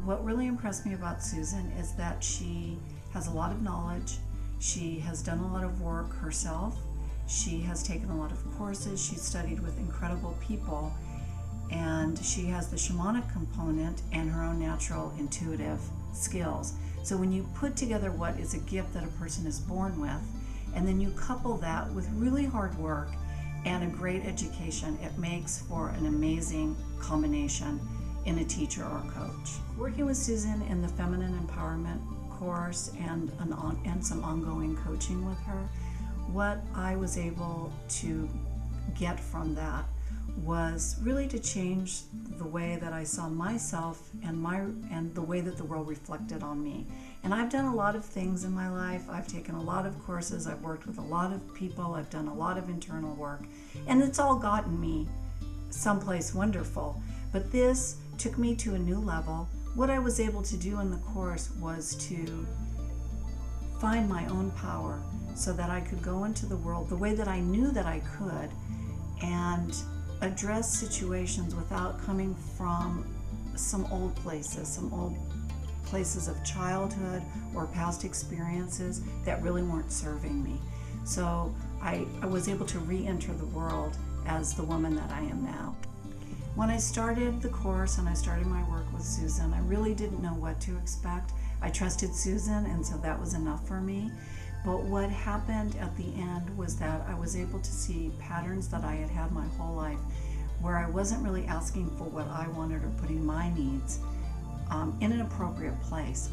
What really impressed me about Susan is that she has a lot of knowledge. She has done a lot of work herself. She has taken a lot of courses. She's studied with incredible people. And she has the shamanic component and her own natural intuitive skills. So when you put together what is a gift that a person is born with, and then you couple that with really hard work and a great education, it makes for an amazing combination in a teacher or coach. Working with Susan in the Feminine Empowerment course and some ongoing coaching with her, what I was able to get from that was really to change the way that I saw myself and the way that the world reflected on me. And I've done a lot of things in my life. I've taken a lot of courses. I've worked with a lot of people. I've done a lot of internal work. And it's all gotten me someplace wonderful. But this took me to a new level. What I was able to do in the course was to find my own power so that I could go into the world the way that I knew that I could and address situations without coming from some old places of childhood or past experiences that really weren't serving me. So I was able to re-enter the world as the woman that I am now. When I started the course and I started my work with Susan, I really didn't know what to expect. I trusted Susan, and so that was enough for me. But what happened at the end was that I was able to see patterns that I had had my whole life, where I wasn't really asking for what I wanted or putting my needs in an appropriate place.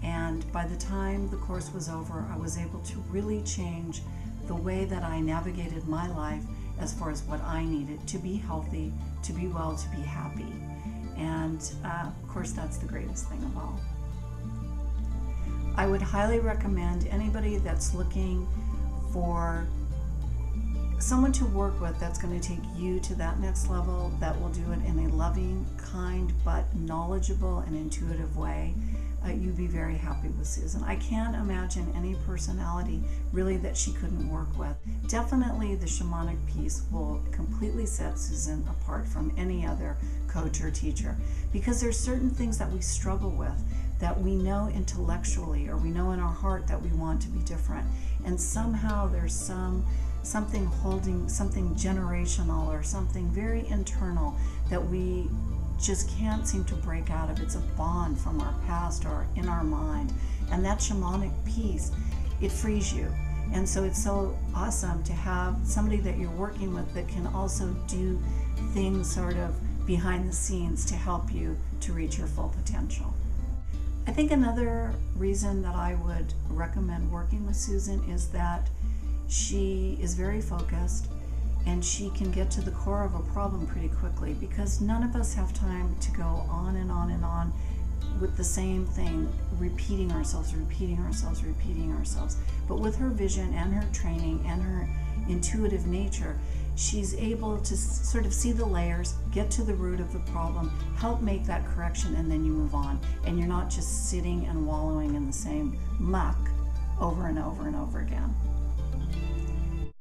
And by the time the course was over, I was able to really change the way that I navigated my life as far as what I needed to be healthy, to be well, to be happy. And of course, that's the greatest thing of all. I would highly recommend anybody that's looking for someone to work with that's going to take you to that next level, that will do it in a loving, kind, but knowledgeable and intuitive way. You'd be very happy with Susan. I can't imagine any personality really that she couldn't work with. Definitely the shamanic piece will completely set Susan apart from any other coach or teacher, because there's certain things that we struggle with that we know intellectually or we know in our heart that we want to be different, and somehow there's something holding, something generational or something very internal that we just can't seem to break out of. It's a bond from our past or in our mind, and that shamanic piece, it frees you. And so it's so awesome to have somebody that you're working with that can also do things sort of behind the scenes to help you to reach your full potential. I think another reason that I would recommend working with Susan is that she is very focused and she can get to the core of a problem pretty quickly, because none of us have time to go on and on and on with the same thing, repeating ourselves. But with her vision and her training and her intuitive nature, she's able to sort of see the layers, get to the root of the problem, help make that correction, and then you move on. And you're not just sitting and wallowing in the same muck over and over and over again.